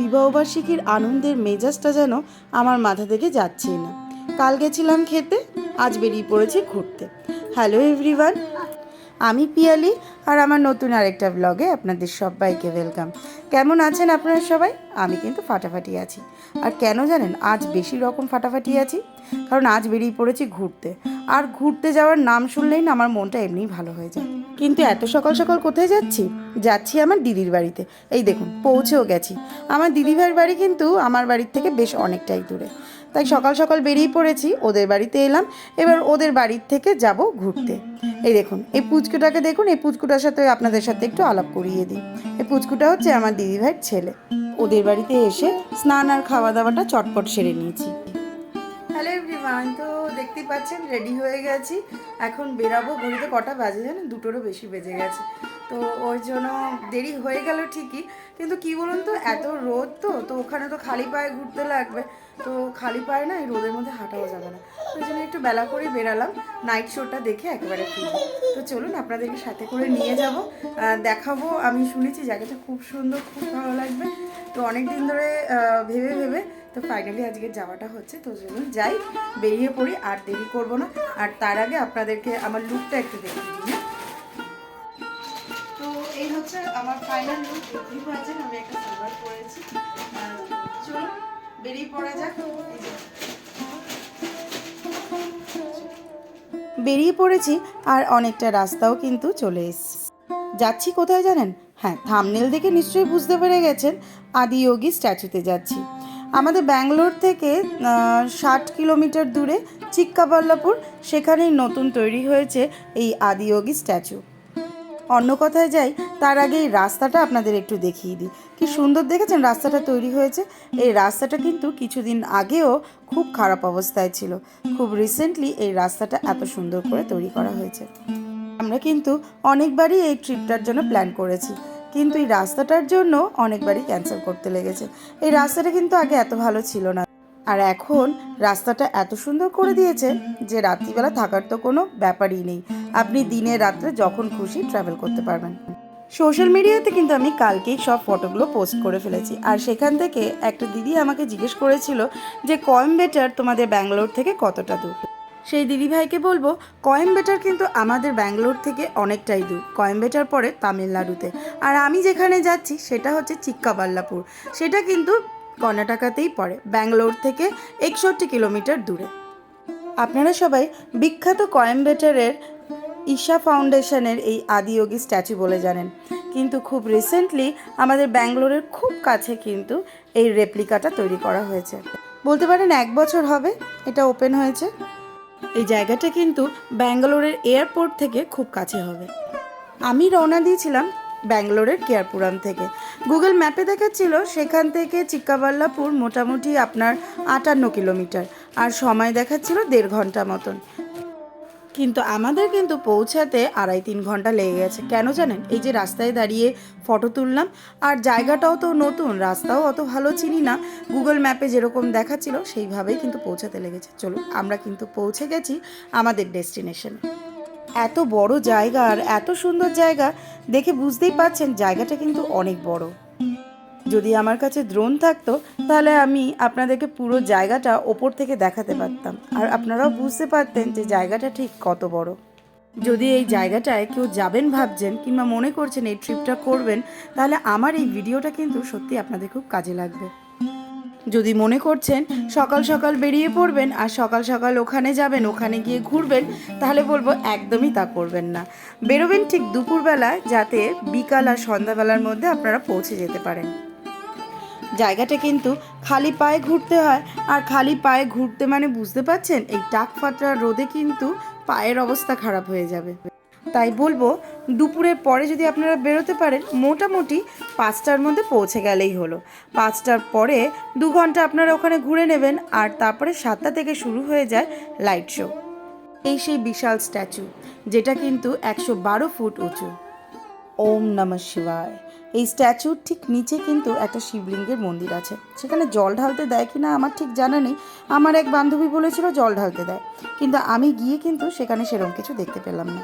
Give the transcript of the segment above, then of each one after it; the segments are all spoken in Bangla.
বিবাহবার্ষিকীর আনন্দের মেজাজটা যেন আমার মাথা থেকে যাচ্ছেই না। কাল গেছিলাম খেতে, আজ বেরিয়ে পড়েছি ঘুরতে। হ্যালো এভরিওয়ান, আমি পিয়ালি, আর আমার নতুন আরেকটা ব্লগে আপনাদের সবাইকে ওয়েলকাম। কেমন আছেন আপনারা সবাই? আমি কিন্তু ফাটাফাটি আছি। আর কেন জানেন আজ বেশি রকম ফাটাফাটি আছি? কারণ আজ বেরিয়ে পড়েছি ঘুরতে। আর ঘুরতে যাওয়ার নাম শুনলেই না আমার মনটা এমনিই ভালো হয়ে যায়। কিন্তু এত সকাল সকাল কোথায় যাচ্ছি? যাচ্ছি আমার দিদির বাড়িতে। এই দেখুন, পৌঁছেও গেছি। আমার দিদিভাইয়ের বাড়ি কিন্তু আমার বাড়ির থেকে বেশ অনেকটাই দূরে। তাই সকাল সকাল বেরিয়ে পড়েছি, ওদের বাড়িতে এলাম। এবার ওদের বাড়ির থেকে যাব ঘুরতে। এই দেখুন, এই পুচকুটাকে দেখুন, এই পুচকুটার সাথে আপনাদের সাথে একটু আলাপ করিয়ে দিই। এই পুচকুটা হচ্ছে আমার দিদিভাইয়ের ছেলে। ওদের বাড়িতে এসে স্নান আর খাওয়া দাওয়াটা চটপট সেরে নিয়েছি। হ্যালো এভরিওয়ান, তো দেখতেই পাচ্ছেন রেডি হয়ে গেছি। এখন বেরাবো। ঘড়িতে কটা বাজে জানেন? 2টোরও বেশি বেজে গেছে। তো ওই জন্য দেরি হয়ে গেল ঠিকই, কিন্তু কি বলুন তো, এত রোদ তো ওখানে তো খালি পায়ে ঘুরতে লাগবে। তো খালি পায়ে না এই রোদের মধ্যে হাঁটাও যাবে না। ওই জন্য একটু বেলা করে বেরালাম, নাইট শোটা দেখে একেবারে ফিরবো। তো চলুন আপনাদেরকে সাথে করে নিয়ে যাব, দেখাবো। আমি শুনেছি জায়গাটা খুব সুন্দর, খুব ভালো লাগবে। তো অনেক দিন ধরে ভেবে তো ফাইনালি আজকে যাওয়াটা হচ্ছে। তো চলুন যাই, বেরিয়ে পড়ি, আর দেরি করব না। আর তার আগে আপনাদেরকে আমার লুকটা একটু দেখিয়ে দিই। তো এই হচ্ছে আমার ফাইনাল লুক। দেখতেই পাচ্ছেন আমি একটা সালোয়ার পরেছি। চলুন বেরিয়ে পড়া যাক। বেরিয়ে পড়েছি, আর অনেকটা রাস্তাও কিন্তু চলে এসেছি। যাচ্ছি কোথায় জানেন? হ্যাঁ, থাম্বনেল দেখে নিশ্চয়ই বুঝতে পেরে গেছেন, আদিযোগী স্ট্যাচুতে যাচ্ছি। আমাদের ব্যাঙ্গালোর থেকে 60 কিলোমিটার দূরে চিক্কাবাল্লাপুর, সেখানেই নতুন তৈরি হয়েছে এই আদিযোগী স্ট্যাচু। অন্য কথায় যাই, তার আগে এই রাস্তাটা আপনাদের একটু দেখিয়ে দিই। কি সুন্দর দেখেছেন রাস্তাটা তৈরি হয়েছে? এই রাস্তাটা কিন্তু কিছুদিন আগেও খুব খারাপ অবস্থায় ছিল। খুব রিসেন্টলি এই রাস্তাটা এত সুন্দর করে তৈরি করা হয়েছে। আমরা কিন্তু অনেকবারই এই ট্রিপটার জন্য প্ল্যান করেছি, কিন্তু এই রাস্তাটার জন্য অনেকবারই ক্যান্সেল করতে লেগেছে। এই রাস্তাটা কিন্তু আগে এত ভালো ছিল না, আর এখন রাস্তাটা এত সুন্দর করে দিয়েছে যে রাত্রিবেলা থাকার তো কোনো ব্যাপারই নেই। আপনি দিনে রাত্রে যখন খুশি ট্রাভেল করতে পারবেন। সোশ্যাল মিডিয়াতে কিন্তু আমি কালকেই সব ফটোগুলো পোস্ট করে ফেলেছি। আর সেখান থেকে একটা দিদি আমাকে জিজ্ঞেস করেছিল যে কোয়েম্বাটোর তোমাদের ব্যাঙ্গালোর থেকে কতটা দূর। সেই দিদিভাইকে বলবো, কোয়েম্বাটোর কিন্তু আমাদের ব্যাঙ্গালোর থেকে অনেকটাই দূর। কোয়েম্বাটোর পরে তামিলনাড়ুতে, আর আমি যেখানে যাচ্ছি সেটা হচ্ছে চিক্কাবাল্লাপুর। সেটা কিন্তু কর্ণাটকাতেই পড়ে, ব্যাঙ্গালোর থেকে 61 কিলোমিটার দূরে। আপনারা সবাই বিখ্যাত কোয়েম্বাটোরের ঈশা ফাউন্ডেশনের এই আদিযোগী স্ট্যাচু বলে জানেন, কিন্তু খুব রিসেন্টলি আমাদের ব্যাঙ্গালোরের খুব কাছে কিন্তু এই রেপ্লিকাটা তৈরি করা হয়েছে। বলতে পারেন 1 বছর হবে এটা ওপেন হয়েছে। এই জায়গাটা কিন্তু ব্যাঙ্গালোরের এয়ারপোর্ট থেকে খুব কাছে হবে। আমি রওনা দিয়েছিলাম ব্যাঙ্গালোরের কেয়ারপুরাম থেকে। গুগল ম্যাপে দেখাচ্ছিল সেখান থেকে চিক্কাবাল্লাপুর মোটামুটি আপনার 58 কিলোমিটার, আর সময় দেখাচ্ছিল 1.5 ঘন্টা মতন। কিন্তু আমাদের কিন্তু পৌঁছাতে 2.5-3 ঘন্টা লেগে গেছে। কেন জানেন? এই যে রাস্তায় দাঁড়িয়ে ফটো তুললাম, আর জায়গাটাও তো নতুন, রাস্তাও অত ভালো চিনি না। গুগল ম্যাপে যেরকম দেখাচ্ছিল সেইভাবেই কিন্তু পৌঁছাতে লেগেছে। চলুন, আমরা কিন্তু পৌঁছে গেছি আমাদের ডেস্টিনেশনে। এত বড় জায়গা আর এত সুন্দর জায়গা দেখে বুঝতেই পারছেন জায়গাটা কিন্তু অনেক বড়। যদি আমার কাছে ড্রোন থাকতো তাহলে আমি আপনাদেরকে পুরো জায়গাটা ওপর থেকে দেখাতে পারতাম, আর আপনারাও বুঝতে পারতেন যে জায়গাটা ঠিক কত বড়। যদি এই জায়গাটায় কেউ যাবেন ভাবছেন কিংবা মনে করছেন এই ট্রিপটা করবেন, তাহলে আমার এই ভিডিওটা কিন্তু সত্যি আপনাদের খুব কাজে লাগবে। যদি মনে করছেন সকাল সকাল বেরিয়ে পড়বেন আর সকাল সকাল ওখানে যাবেন, ওখানে গিয়ে ঘুরবেন, তাহলে বলবো একদমই তা করবেন না। বেরোবেন ঠিক দুপুরবেলায়, যাতে বিকাল আর সন্ধ্যাবেলার মধ্যে আপনারা পৌঁছে যেতে পারেন। জায়গাটা কিন্তু খালি পায়ে ঘুরতে হয়, আর খালি পায়ে ঘুরতে মানে বুঝতে পারছেন এই টাক ফাটা রোদে কিন্তু পায়ের অবস্থা খারাপ হয়ে যাবে। তাই বলবো দুপুরের পরে যদি আপনারা বেরোতে পারেন, মোটামুটি 5টার মধ্যে পৌঁছে গেলেই হলো। 5টার পরে 2 ঘন্টা আপনারা ওখানে ঘুরে নেবেন, আর তারপরে 7টা থেকে শুরু হয়ে যায় লাইট শো। এই সেই বিশাল স্ট্যাচু, যেটা কিন্তু 112 ফুট উঁচু। ওম নমঃ শিবায়। এই স্ট্যাচুর ঠিক নিচে কিন্তু একটা শিবলিঙ্গের মন্দির আছে। সেখানে জল ঢালতে দেয় কিনা আমার ঠিক জানা নেই। আমার এক বান্ধবী বলেছিল জল ঢালতে দেয়, কিন্তু আমি গিয়ে কিন্তু সেখানে সেরকম কিছু দেখতে পেলাম না।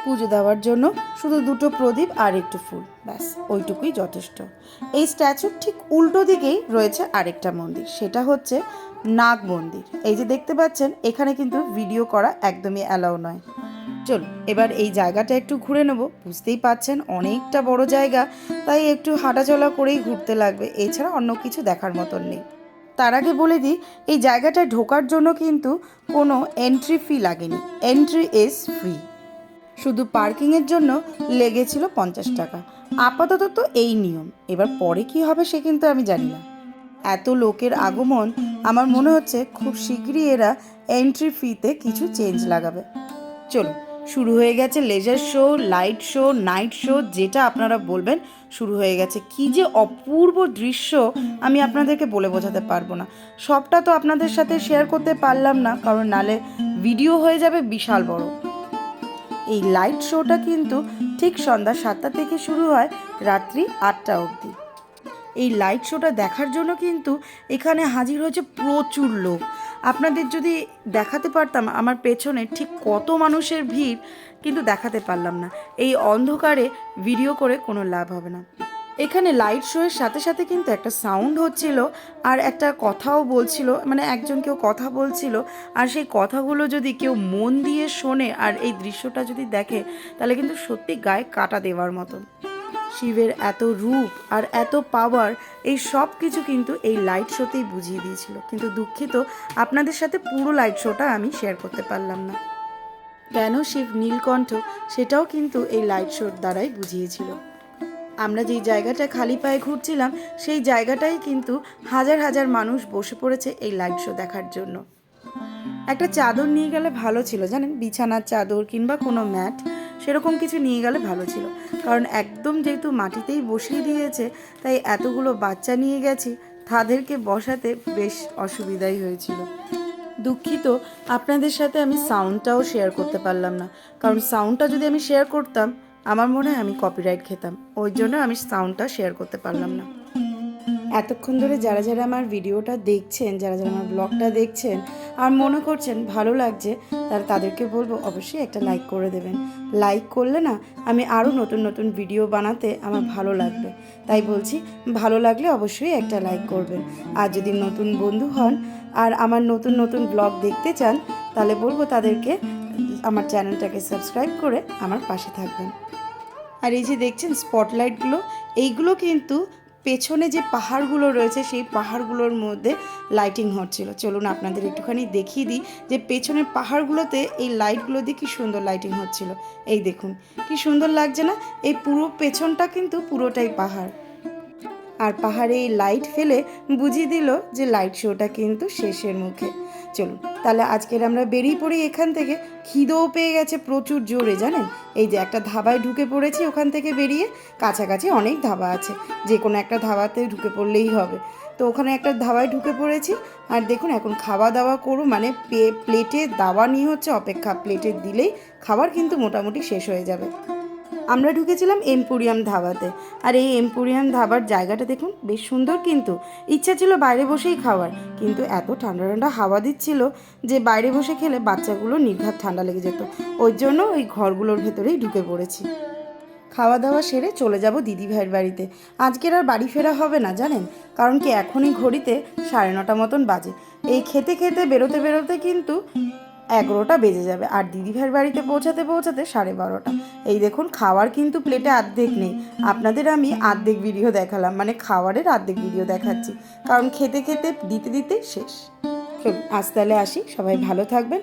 পুজো দেওয়ার জন্য শুধু দুটো প্রদীপ আর একটু ফুল, ব্যাস ওইটুকুই যথেষ্ট। এই স্ট্যাচুর ঠিক উল্টো দিকেই রয়েছে আরেকটা মন্দির, সেটা হচ্ছে নাগ মন্দির। এই যে দেখতে পাচ্ছেন, এখানে কিন্তু ভিডিও করা একদমই অ্যালাউ নয়। চলুন এবার এই জায়গাটা একটু ঘুরে নেব। বুঝতেই পাচ্ছেন অনেকটা বড় জায়গা, তাই একটু হাঁটাচলা করেই ঘুরতে লাগবে, এছাড়া অন্য কিছু দেখার মতন নেই। তার আগে বলে দিই, এই জায়গাটায় ঢোকার জন্য কিন্তু কোনো এন্ট্রি ফি লাগেনি, এন্ট্রি ইজ ফ্রি। শুধু পার্কিংয়ের জন্য লেগেছিল 50 টাকা। আপাতত তো এই নিয়ম, এবার পরে কি হবে সে কিন্তু আমি জানি না। এত লোকের আগমন, আমার মনে হচ্ছে খুব শীঘ্রই এরা এন্ট্রি ফিতে কিছু চেঞ্জ লাগাবে। চলুন, শুরু হয়ে গেছে laser show, light show, night show, যেটা আপনারা বলবেন শুরু হয়ে গেছে। কি যে অপূর্ব দৃশ্য আমি আপনাদেরকে বলে বোঝাতে পারবো না। সবটা তো আপনাদের সাথে শেয়ার করতে পারলাম না, কারণ নালে ভিডিও হয়ে যাবে বিশাল বড়। এই লাইট শোটা কিন্তু ঠিক সন্ধ্যা 7টা থেকে শুরু হয় রাত্রি 8টা অবধি। এই লাইট শোটা দেখার জন্য কিন্তু এখানে হাজির হয়েছে প্রচুর লোক। আপনাদের যদি দেখাতে পারতাম আমার পেছনে ঠিক কত মানুষের ভিড়, কিন্তু দেখাতে পারলাম না। এই অন্ধকারে ভিডিও করে কোনো লাভ হবে না। এখানে লাইট শোয়ের সাথে সাথে কিন্তু একটা সাউন্ড হচ্ছিল আর একটা কথাও বলছিল, মানে একজন কেউ কথা বলছিল, আর সেই কথাগুলো যদি কেউ মন দিয়ে শোনে আর এই দৃশ্যটা যদি দেখে, তাহলে কিন্তু সত্যি গায়ে কাঁটা দেওয়ার মতন। শিবের এত রূপ আর এত পাওয়ার, এই সব কিছু কিন্তু এই লাইট শোতেই বুঝিয়ে দিয়েছিল। কিন্তু দুঃখিত, আপনাদের সাথে পুরো লাইট শোটা আমি শেয়ার করতে পারলাম না। কেন শিব নীলকণ্ঠ, সেটাও কিন্তু এই লাইট শোর দ্বারাই বুঝিয়েছিল। আমরা যেই জায়গাটা খালি পায়ে ঘুরছিলাম, সেই জায়গাটাই কিন্তু হাজার হাজার মানুষ বসে পড়েছে এই লাইট শো দেখার জন্য। একটা চাদর নিয়ে গেলে ভালো ছিল জানেন, বিছানার চাদর কিংবা কোনো ম্যাট, সেরকম কিছু নিয়ে গেলে ভালো ছিল। কারণ একদম যেহেতু মাটিতেই বসিয়ে দিয়েছে, তাই এতগুলো বাচ্চা নিয়ে গেছি, তাদেরকে বসাতে বেশ অসুবিধাই হয়েছিল। দুঃখিত, আপনাদের সাথে আমি সাউন্ডটাও শেয়ার করতে পারলাম না, কারণ সাউন্ডটা যদি আমি শেয়ার করতাম আমার মনে হয় আমি কপিরাইট খেতাম, ওই জন্য আমি সাউন্ডটা শেয়ার করতে পারলাম না। এতক্ষণ ধরে যারা যারা আমার ভিডিওটা দেখছেন, যারা যারা আমার ব্লগটা দেখছেন আর মনে করছেন ভালো লাগছে, তাদেরকে বলবো অবশ্যই একটা লাইক করে দেবেন। লাইক করলে না আমি আরও নতুন নতুন ভিডিও বানাতে আমার ভালো লাগবে, তাই বলছি ভালো লাগলে অবশ্যই একটা লাইক করবেন। আর যদি নতুন বন্ধু হন আর আমার নতুন নতুন ব্লগ দেখতে চান, তাহলে বলবো তাদেরকে আমার চ্যানেলটাকে সাবস্ক্রাইব করে আমার পাশে থাকবেন। আর এই যে দেখছেন স্পটলাইটগুলো, এইগুলো কিন্তু পেছনে যে পাহাড়গুলো রয়েছে সেই পাহাড়গুলোর মধ্যে লাইটিং হচ্ছিল। চলুন আপনাদের একটুখানি দেখিয়ে দিই যে পেছনের পাহাড়গুলোতে এই লাইটগুলো দিয়ে কী সুন্দর লাইটিং হচ্ছিল। এই দেখুন কি সুন্দর লাগছে না? এই পুরো পেছনটা কিন্তু পুরোটাই পাহাড়, আর পাহাড়ে এই লাইট ফেলে বুঝিয়ে দিল যে লাইট শোটা কিন্তু শেষের মুখে। চলুন তাহলে আজকের আমরা বেরিয়ে পড়ি এখান থেকে। খিদেও পেয়ে গেছে প্রচুর জোরে জানেন। এই যে একটা ধাবায় ঢুকে পড়েছি, ওখান থেকে বেরিয়ে কাছাকাছি অনেক ধাবা আছে, যে কোনো একটা ধাবাতে ঢুকে পড়লেই হবে। তো ওখানে একটা ধাবায় ঢুকে পড়েছি, আর দেখুন এখন খাওয়া দাওয়া করব, মানে প্লেটে দাওয়া নিয়ে হচ্ছে অপেক্ষা, প্লেটে দিলেই খাবার কিন্তু মোটামুটি শেষ হয়ে যাবে। আমরা ঢুকেছিলাম এম্পোরিয়াম ধাবাতে, আর এই এম্পোরিয়াম ধাবার জায়গাটা দেখুন বেশ সুন্দর। কিন্তু ইচ্ছা ছিল বাইরে বসেই খাওয়ার, কিন্তু এত ঠান্ডা ঠান্ডা হাওয়া দিচ্ছিল যে বাইরে বসে খেলে বাচ্চাগুলো নির্ঘাত ঠান্ডা লেগে যেত, ওই জন্য ওই ঘরগুলোর ভেতরেই ঢুকে পড়েছি। খাওয়া দাওয়া সেরে চলে যাব দিদিভাইয়ের বাড়িতে। আজকের আর বাড়ি ফেরা হবে না জানেন, কারণ কি এখনই ঘড়িতে 9:30 মতন বাজে। এই খেতে খেতে বেরোতে বেরোতে কিন্তু 11টা বেজে যাবে, আর দিদিভাইয়ের বাড়িতে পৌঁছাতে পৌঁছাতে 12:30। এই দেখুন খাওয়ার কিন্তু প্লেটে অর্ধেক নেই। আপনাদের আমি অর্ধেক ভিডিও দেখালাম, মানে খাওয়ারের অর্ধেক ভিডিও দেখাচ্ছি, কারণ খেতে খেতে দিতে দিতে শেষ। চলুন আজ তাহলে আসি, সবাই ভালো থাকবেন।